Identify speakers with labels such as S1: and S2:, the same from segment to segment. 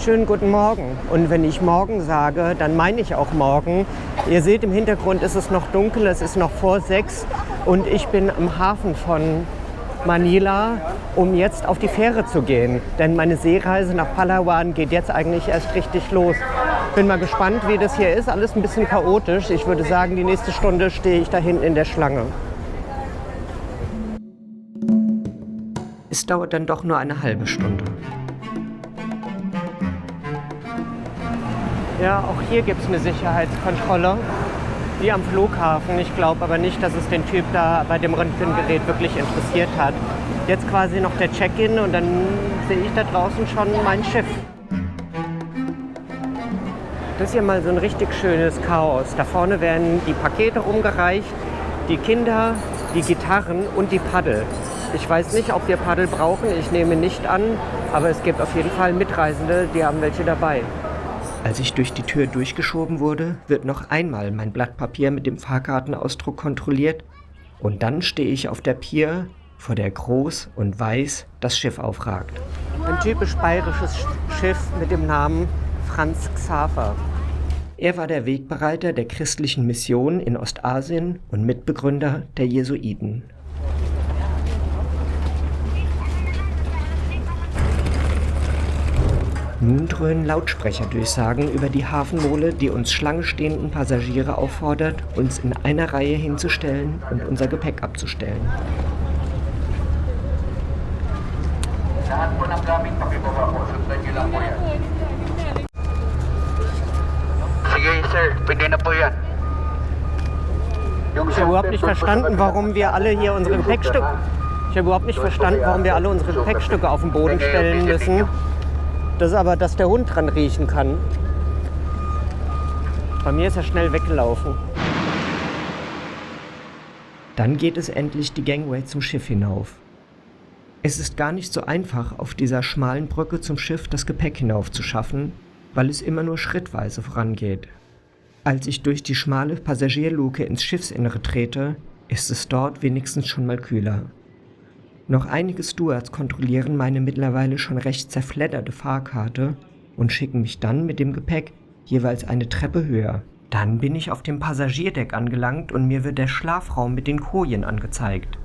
S1: Schönen guten Morgen. Und wenn ich morgen sage, dann meine ich auch morgen. Ihr seht, im Hintergrund ist es noch dunkel, es ist noch vor 6 und ich bin am Hafen von Manila, um jetzt auf die Fähre zu gehen. Denn meine Seereise nach Palawan geht jetzt eigentlich erst richtig los. Bin mal gespannt, wie das hier ist. Alles ein bisschen chaotisch. Ich würde sagen, die nächste Stunde stehe ich da hinten in der Schlange. Es dauert dann doch nur eine halbe Stunde. Ja, auch hier gibt es eine Sicherheitskontrolle, wie am Flughafen. Ich glaube aber nicht, dass es den Typ da bei dem Röntgengerät wirklich interessiert hat. Jetzt quasi noch der Check-in und dann sehe ich da draußen schon mein Schiff. Das ist hier mal so ein richtig schönes Chaos. Da vorne werden die Pakete rumgereicht, die Kinder, die Gitarren und die Paddel. Ich weiß nicht, ob wir Paddel brauchen, ich nehme nicht an, aber es gibt auf jeden Fall Mitreisende, die haben welche dabei. Als ich durch die Tür durchgeschoben wurde, wird noch einmal mein Blatt Papier mit dem Fahrkartenausdruck kontrolliert und dann stehe ich auf der Pier, vor der groß und weiß das Schiff aufragt. Ein typisch bayerisches Schiff mit dem Namen Franz Xaver. Er war der Wegbereiter der christlichen Mission in Ostasien und Mitbegründer der Jesuiten. Nun dröhnen Lautsprecherdurchsagen über die Hafenmole, die uns Schlange stehenden Passagiere auffordert, uns in einer Reihe hinzustellen und unser Gepäck abzustellen. Ich habe überhaupt nicht verstanden, warum wir alle hier unsere Gepäckstücke... auf den Boden stellen müssen. Das ist aber, dass der Hund dran riechen kann. Bei mir ist er schnell weggelaufen. Dann geht es endlich die Gangway zum Schiff hinauf. Es ist gar nicht so einfach, auf dieser schmalen Brücke zum Schiff das Gepäck hinauf zu schaffen, weil es immer nur schrittweise vorangeht. Als ich durch die schmale Passagierluke ins Schiffsinnere trete, ist es dort wenigstens schon mal kühler. Noch einige Stewards kontrollieren meine mittlerweile schon recht zerfledderte Fahrkarte und schicken mich dann mit dem Gepäck jeweils eine Treppe höher. Dann bin ich auf dem Passagierdeck angelangt und mir wird der Schlafraum mit den Kojen angezeigt.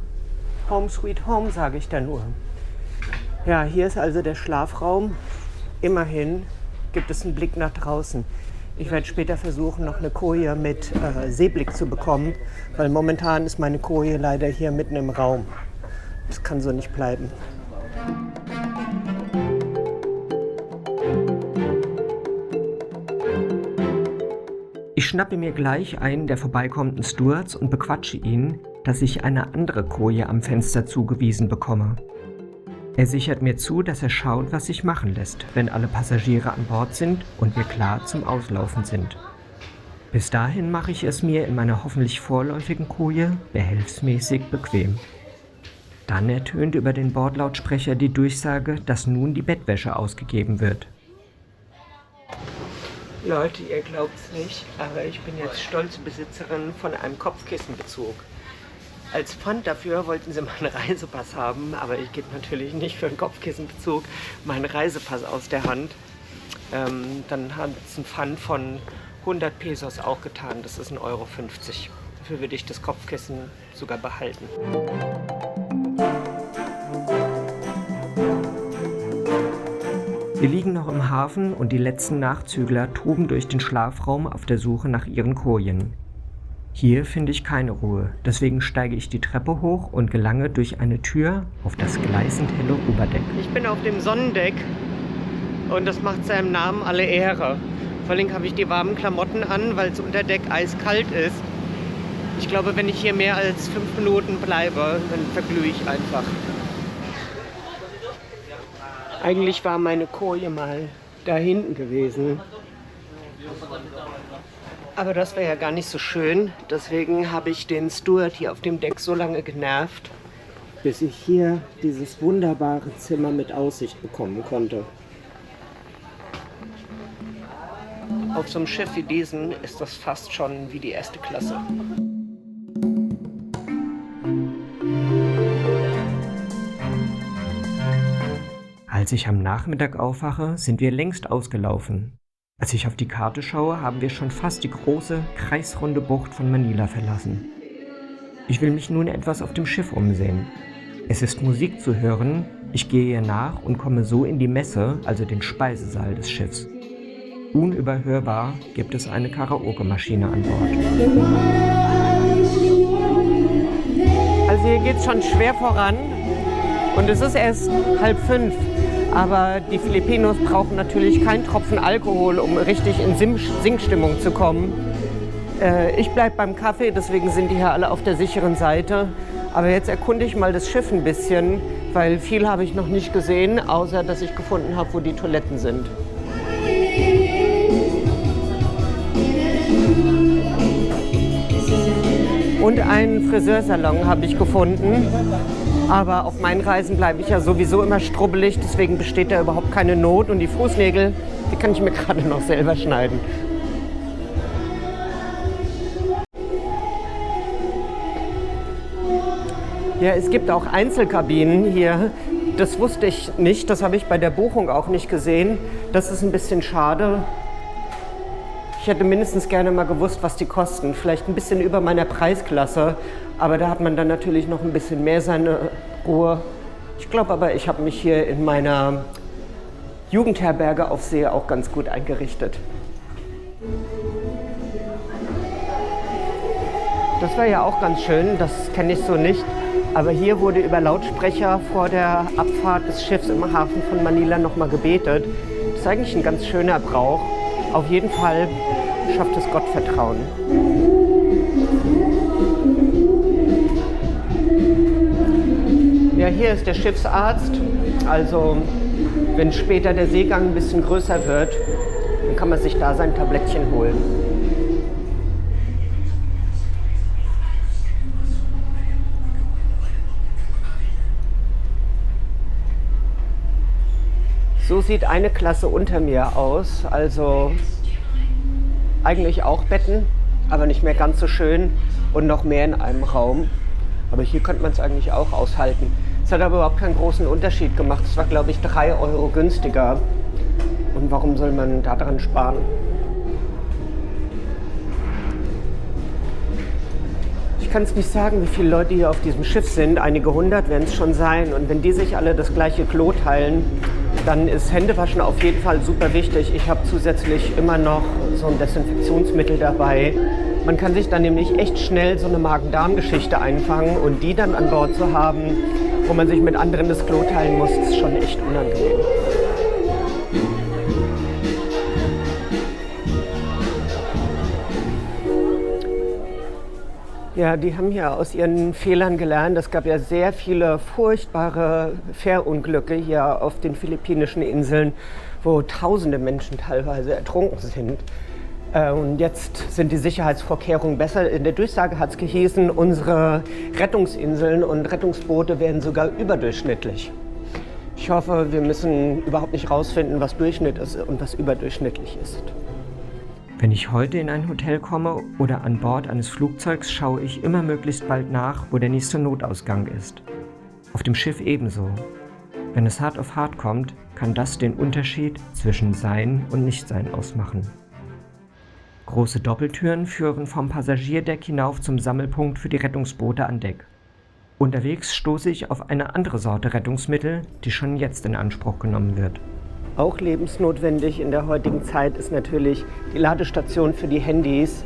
S1: Home sweet home, sage ich da nur. Ja, hier ist also der Schlafraum. Immerhin gibt es einen Blick nach draußen. Ich werde später versuchen, noch eine Koje mit Seeblick zu bekommen, weil momentan ist meine Koje leider hier mitten im Raum. Das kann so nicht bleiben. Ich schnappe mir gleich einen der vorbeikommenden Stewards und bequatsche ihn, dass ich eine andere Koje am Fenster zugewiesen bekomme. Er sichert mir zu, dass er schaut, was sich machen lässt, wenn alle Passagiere an Bord sind und wir klar zum Auslaufen sind. Bis dahin mache ich es mir in meiner hoffentlich vorläufigen Koje behelfsmäßig bequem. Dann ertönt über den Bordlautsprecher die Durchsage, dass nun die Bettwäsche ausgegeben wird. Leute, ihr glaubt's nicht, aber ich bin jetzt stolze Besitzerin von einem Kopfkissenbezug. Als Pfand dafür wollten sie meinen Reisepass haben, aber ich gebe natürlich nicht für einen Kopfkissenbezug meinen Reisepass aus der Hand. Dann hat es ein Pfand von 100 Pesos auch getan, das ist 1,50 Euro. Dafür würde ich das Kopfkissen sogar behalten. Wir liegen noch im Hafen und die letzten Nachzügler toben durch den Schlafraum auf der Suche nach ihren Kojen. Hier finde ich keine Ruhe, deswegen steige ich die Treppe hoch und gelange durch eine Tür auf das gleißend helle Oberdeck. Ich bin auf dem Sonnendeck und das macht seinem Namen alle Ehre. Vor allem habe ich die warmen Klamotten an, weil es unter Deck eiskalt ist. Ich glaube, wenn ich hier mehr als 5 Minuten bleibe, dann verglühe ich einfach. Eigentlich war meine Koje mal da hinten gewesen. Aber das wäre ja gar nicht so schön. Deswegen habe ich den Steward hier auf dem Deck so lange genervt, bis ich hier dieses wunderbare Zimmer mit Aussicht bekommen konnte. Auf so einem Schiff wie diesem ist das fast schon wie die erste Klasse. Als ich am Nachmittag aufwache, sind wir längst ausgelaufen. Als ich auf die Karte schaue, haben wir schon fast die große, kreisrunde Bucht von Manila verlassen. Ich will mich nun etwas auf dem Schiff umsehen. Es ist Musik zu hören, ich gehe ihr nach und komme so in die Messe, also den Speisesaal des Schiffs. Unüberhörbar gibt es eine Karaoke-Maschine an Bord.
S2: Also hier geht es schon schwer voran und es ist erst 4:30. Aber die Filipinos brauchen natürlich keinen Tropfen Alkohol, um richtig in Singstimmung zu kommen. Ich bleibe beim Kaffee, deswegen sind die hier alle auf der sicheren Seite. Aber jetzt erkunde ich mal das Schiff ein bisschen, weil viel habe ich noch nicht gesehen, außer dass ich gefunden habe, wo die Toiletten sind. Und einen Friseursalon habe ich gefunden. Aber auf meinen Reisen bleibe ich ja sowieso immer strubbelig, deswegen besteht da überhaupt keine Not. Und die Fußnägel, die kann ich mir gerade noch selber schneiden. Ja, es gibt auch Einzelkabinen hier. Das wusste ich nicht, das habe ich bei der Buchung auch nicht gesehen. Das ist ein bisschen schade. Ich hätte mindestens gerne mal gewusst, was die kosten. Vielleicht ein bisschen über meiner Preisklasse, aber da hat man dann natürlich noch ein bisschen mehr seine Ruhe. Ich glaube aber, ich habe mich hier in meiner Jugendherberge auf See auch ganz gut eingerichtet. Das war ja auch ganz schön, das kenne ich so nicht. Aber hier wurde über Lautsprecher vor der Abfahrt des Schiffs im Hafen von Manila nochmal gebetet. Das ist eigentlich ein ganz schöner Brauch. Auf jeden Fall schafft es Gottvertrauen. Ja, hier ist der Schiffsarzt. Also, wenn später der Seegang ein bisschen größer wird, dann kann man sich da sein Tablettchen holen. So sieht eine Klasse unter mir aus, also eigentlich auch Betten, aber nicht mehr ganz so schön und noch mehr in einem Raum. Aber hier könnte man es eigentlich auch aushalten. Es hat aber überhaupt keinen großen Unterschied gemacht. Es war, glaube ich, 3 Euro günstiger. Und warum soll man daran sparen? Ich kann es nicht sagen, wie viele Leute hier auf diesem Schiff sind. Einige hundert werden es schon sein. Und wenn die sich alle das gleiche Klo teilen, dann ist Händewaschen auf jeden Fall super wichtig. Ich habe zusätzlich immer noch so ein Desinfektionsmittel dabei. Man kann sich dann nämlich echt schnell so eine Magen-Darm-Geschichte einfangen und die dann an Bord zu haben, wo man sich mit anderen das Klo teilen muss, ist schon echt unangenehm. Ja, die haben ja aus ihren Fehlern gelernt. Es gab ja sehr viele furchtbare Fährunglücke hier auf den philippinischen Inseln, wo tausende Menschen teilweise ertrunken sind. Und jetzt sind die Sicherheitsvorkehrungen besser. In der Durchsage hat es gehießen, unsere Rettungsinseln und Rettungsboote werden sogar überdurchschnittlich. Ich hoffe, wir müssen überhaupt nicht rausfinden, was Durchschnitt ist und was überdurchschnittlich ist.
S1: Wenn ich heute in ein Hotel komme oder an Bord eines Flugzeugs, schaue ich immer möglichst bald nach, wo der nächste Notausgang ist. Auf dem Schiff ebenso. Wenn es hart auf hart kommt, kann das den Unterschied zwischen Sein und Nichtsein ausmachen. Große Doppeltüren führen vom Passagierdeck hinauf zum Sammelpunkt für die Rettungsboote an Deck. Unterwegs stoße ich auf eine andere Sorte Rettungsmittel, die schon jetzt in Anspruch genommen wird.
S2: Auch lebensnotwendig in der heutigen Zeit ist natürlich die Ladestation für die Handys.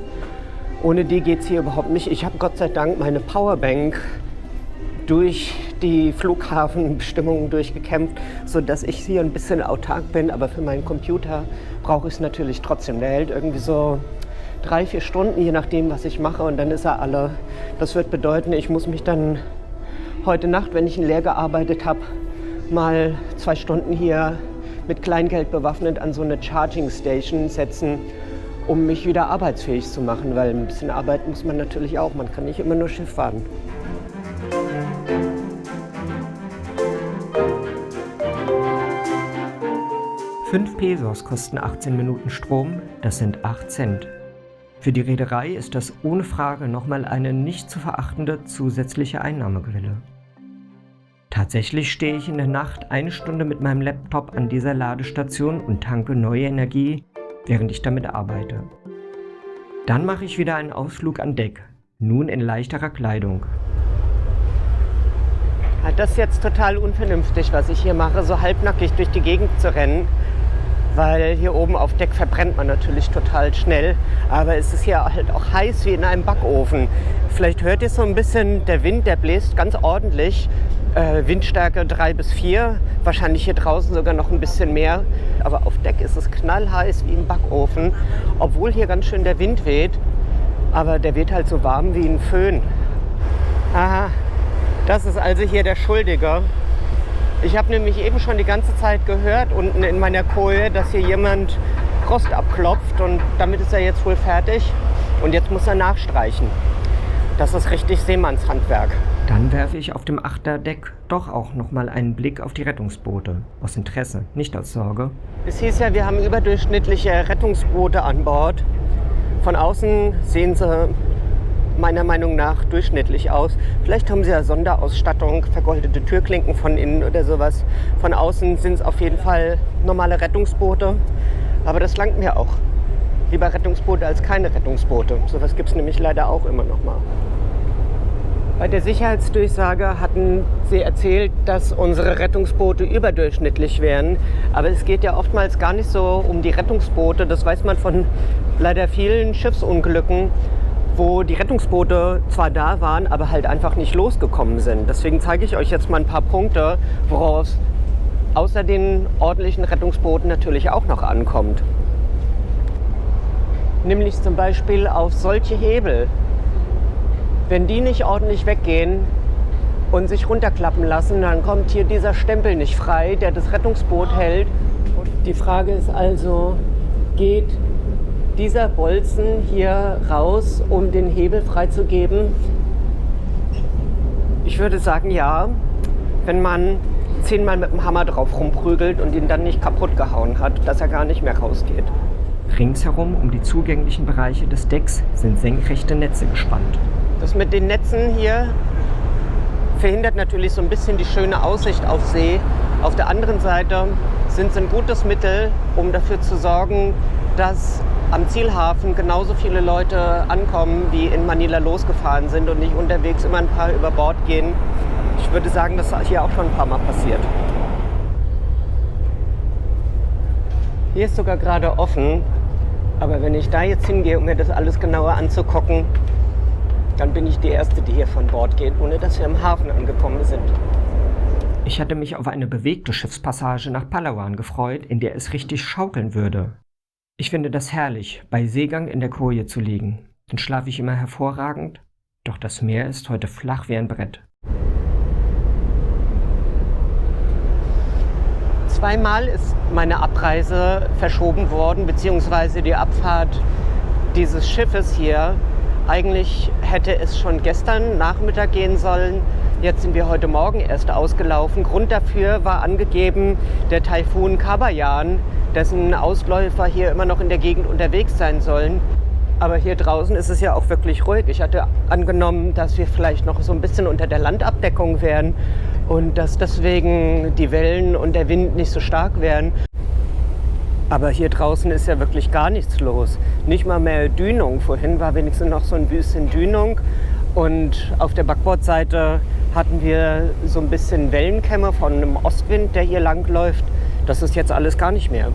S2: Ohne die geht es hier überhaupt nicht. Ich habe Gott sei Dank meine Powerbank durch die Flughafenbestimmungen durchgekämpft, sodass ich hier ein bisschen autark bin. Aber für meinen Computer brauche ich es natürlich trotzdem. Der hält irgendwie so 3-4 Stunden, je nachdem, was ich mache, und dann ist er alle. Das wird bedeuten, ich muss mich dann heute Nacht, wenn ich ihn leer gearbeitet habe, mal 2 Stunden hier mit Kleingeld bewaffnet an so eine Charging Station setzen, um mich wieder arbeitsfähig zu machen, weil ein bisschen arbeiten muss man natürlich auch. Man kann nicht immer nur Schiff fahren.
S1: $5 kosten 18 Minuten Strom, das sind 8 Cent. Für die Reederei ist das ohne Frage nochmal eine nicht zu verachtende zusätzliche Einnahmequelle. Tatsächlich stehe ich in der Nacht 1 Stunde mit meinem Laptop an dieser Ladestation und tanke neue Energie, während ich damit arbeite. Dann mache ich wieder einen Ausflug an Deck, nun in leichterer Kleidung.
S2: Das ist jetzt total unvernünftig, was ich hier mache, so halbnackig durch die Gegend zu rennen. Weil hier oben auf Deck verbrennt man natürlich total schnell. Aber es ist hier halt auch heiß wie in einem Backofen. Vielleicht hört ihr so ein bisschen, der Wind, der bläst ganz ordentlich. Windstärke 3 bis 4, wahrscheinlich hier draußen sogar noch ein bisschen mehr. Aber auf Deck ist es knallheiß wie im Backofen, obwohl hier ganz schön der Wind weht. Aber der weht halt so warm wie ein Föhn. Aha, das ist also hier der Schuldige. Ich habe nämlich eben schon die ganze Zeit gehört, unten in meiner Koje, dass hier jemand Rost abklopft und damit ist er jetzt wohl fertig und jetzt muss er nachstreichen. Das ist richtig Seemannshandwerk.
S1: Dann werfe ich auf dem Achterdeck doch auch nochmal einen Blick auf die Rettungsboote. Aus Interesse, nicht aus Sorge.
S2: Es hieß ja, wir haben überdurchschnittliche Rettungsboote an Bord. Von außen sehen sie meiner Meinung nach durchschnittlich aus. Vielleicht haben sie ja Sonderausstattung, vergoldete Türklinken von innen oder sowas. Von außen sind es auf jeden Fall normale Rettungsboote. Aber das langt mir auch. Lieber Rettungsboote als keine Rettungsboote. Sowas gibt es nämlich leider auch immer noch mal. Bei der Sicherheitsdurchsage hatten sie erzählt, dass unsere Rettungsboote überdurchschnittlich wären. Aber es geht ja oftmals gar nicht so um die Rettungsboote. Das weiß man von leider vielen Schiffsunglücken, wo die Rettungsboote zwar da waren, aber halt einfach nicht losgekommen sind. Deswegen zeige ich euch jetzt mal ein paar Punkte, worauf es außer den ordentlichen Rettungsbooten natürlich auch noch ankommt. Nämlich zum Beispiel auf solche Hebel. Wenn die nicht ordentlich weggehen und sich runterklappen lassen, dann kommt hier dieser Stempel nicht frei, der das Rettungsboot hält. Und die Frage ist also, geht dieser Bolzen hier raus, um den Hebel freizugeben? Ich würde sagen, ja, wenn man 10-mal mit dem Hammer drauf rumprügelt und ihn dann nicht kaputt gehauen hat, dass er gar nicht mehr rausgeht.
S1: Ringsherum um die zugänglichen Bereiche des Decks sind senkrechte Netze gespannt.
S2: Das mit den Netzen hier verhindert natürlich so ein bisschen die schöne Aussicht auf See. Auf der anderen Seite sind sie ein gutes Mittel, um dafür zu sorgen, dass am Zielhafen genauso viele Leute ankommen, wie in Manila losgefahren sind und nicht unterwegs immer ein paar über Bord gehen. Ich würde sagen, das ist hier auch schon ein paar Mal passiert. Hier ist sogar gerade offen, aber wenn ich da jetzt hingehe, um mir das alles genauer anzugucken, dann bin ich die Erste, die hier von Bord geht, ohne dass wir im Hafen angekommen sind.
S1: Ich hatte mich auf eine bewegte Schiffspassage nach Palawan gefreut, in der es richtig schaukeln würde. Ich finde das herrlich, bei Seegang in der Koje zu liegen. Dann schlafe ich immer hervorragend, doch das Meer ist heute flach wie ein Brett.
S2: Zweimal ist meine Abreise verschoben worden, beziehungsweise die Abfahrt dieses Schiffes hier. Eigentlich hätte es schon gestern Nachmittag gehen sollen. Jetzt sind wir heute Morgen erst ausgelaufen. Grund dafür war angegeben der Taifun Kabayan, dessen Ausläufer hier immer noch in der Gegend unterwegs sein sollen. Aber hier draußen ist es ja auch wirklich ruhig. Ich hatte angenommen, dass wir vielleicht noch so ein bisschen unter der Landabdeckung wären und dass deswegen die Wellen und der Wind nicht so stark wären. Aber hier draußen ist ja wirklich gar nichts los. Nicht mal mehr Dünung. Vorhin war wenigstens noch so ein bisschen Dünung. Und auf der Backbordseite hatten wir so ein bisschen Wellenkämme von einem Ostwind, der hier lang läuft. Das ist jetzt alles gar nicht mehr.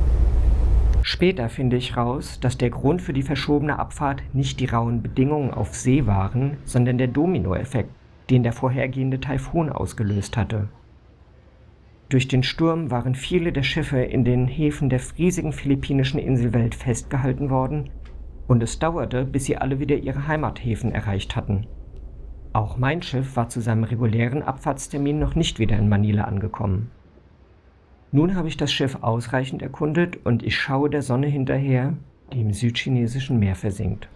S1: Später finde ich raus, dass der Grund für die verschobene Abfahrt nicht die rauen Bedingungen auf See waren, sondern der Dominoeffekt, den der vorhergehende Taifun ausgelöst hatte. Durch den Sturm waren viele der Schiffe in den Häfen der riesigen philippinischen Inselwelt festgehalten worden und es dauerte, bis sie alle wieder ihre Heimathäfen erreicht hatten. Auch mein Schiff war zu seinem regulären Abfahrtstermin noch nicht wieder in Manila angekommen. Nun habe ich das Schiff ausreichend erkundet und ich schaue der Sonne hinterher, die im südchinesischen Meer versinkt.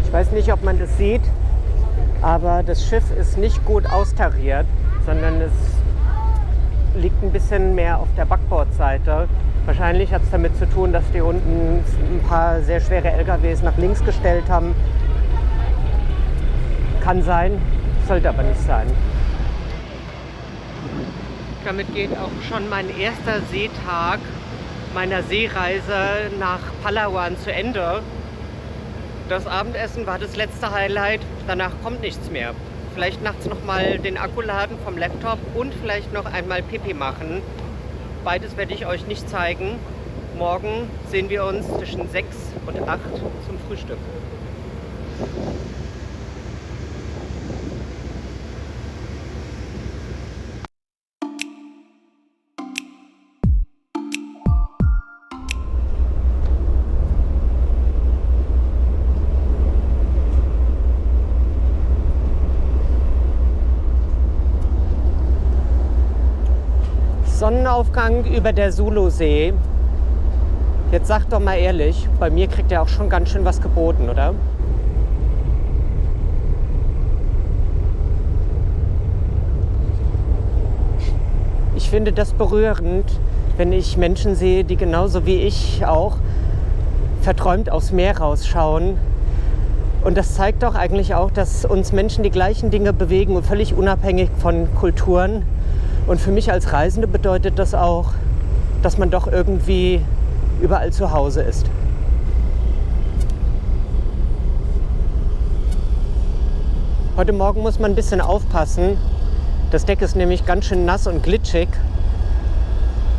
S2: Ich weiß nicht, ob man das sieht, aber das Schiff ist nicht gut austariert, sondern es liegt ein bisschen mehr auf der Backbordseite. Wahrscheinlich hat es damit zu tun, dass die unten ein paar sehr schwere LKWs nach links gestellt haben, Kann sein, sollte aber nicht sein. Damit geht auch schon mein erster Seetag meiner Seereise nach Palawan zu Ende. Das Abendessen war das letzte Highlight, danach kommt nichts mehr. Vielleicht nachts nochmal den Akku laden vom Laptop und vielleicht noch einmal Pipi machen. Beides werde ich euch nicht zeigen. Morgen sehen wir uns zwischen 6 und 8 zum Frühstück. Sonnenaufgang über der Sulusee. Jetzt sagt doch mal ehrlich, bei mir kriegt er auch schon ganz schön was geboten, oder? Ich finde das berührend, wenn ich Menschen sehe, die genauso wie ich auch verträumt aufs Meer rausschauen. Und das zeigt doch eigentlich auch, dass uns Menschen die gleichen Dinge bewegen und völlig unabhängig von Kulturen. Und für mich als Reisende bedeutet das auch, dass man doch irgendwie überall zu Hause ist. Heute Morgen muss man ein bisschen aufpassen. Das Deck ist nämlich ganz schön nass und glitschig.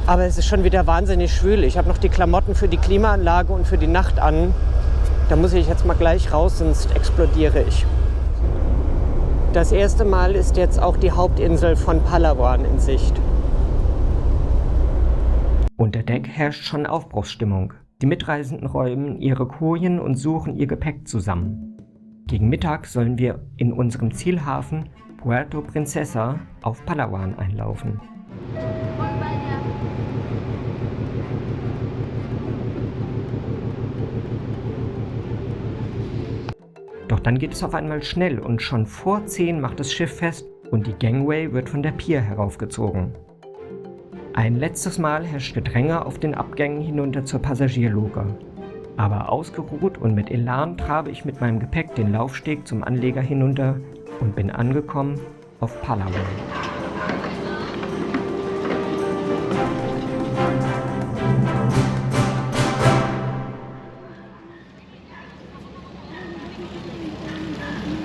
S2: Aber es ist schon wieder wahnsinnig schwül. Ich habe noch die Klamotten für die Klimaanlage und für die Nacht an. Da muss ich jetzt mal gleich raus, sonst explodiere ich. Das erste Mal ist jetzt auch die Hauptinsel von Palawan in Sicht.
S1: Unter Deck herrscht schon Aufbruchsstimmung. Die Mitreisenden räumen ihre Kojen und suchen ihr Gepäck zusammen. Gegen Mittag sollen wir in unserem Zielhafen Puerto Princesa auf Palawan einlaufen. Doch dann geht es auf einmal schnell und schon vor 10 macht das Schiff fest und die Gangway wird von der Pier heraufgezogen. Ein letztes Mal herrscht Gedränge auf den Abgängen hinunter zur Passagierluke. Aber ausgeruht und mit Elan trabe ich mit meinem Gepäck den Laufsteg zum Anleger hinunter und bin angekommen auf Palawan.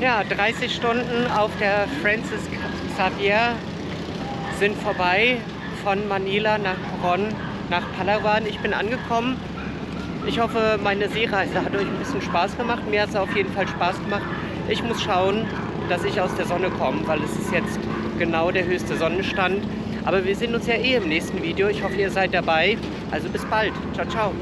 S2: Ja, 30 Stunden auf der Francis Xavier sind vorbei von Manila nach Coron, nach Palawan. Ich bin angekommen. Ich hoffe, meine Seereise hat euch ein bisschen Spaß gemacht. Mir hat es auf jeden Fall Spaß gemacht. Ich muss schauen, dass ich aus der Sonne komme, weil es ist jetzt genau der höchste Sonnenstand. Aber wir sehen uns ja eh im nächsten Video. Ich hoffe, ihr seid dabei. Also bis bald. Ciao, ciao.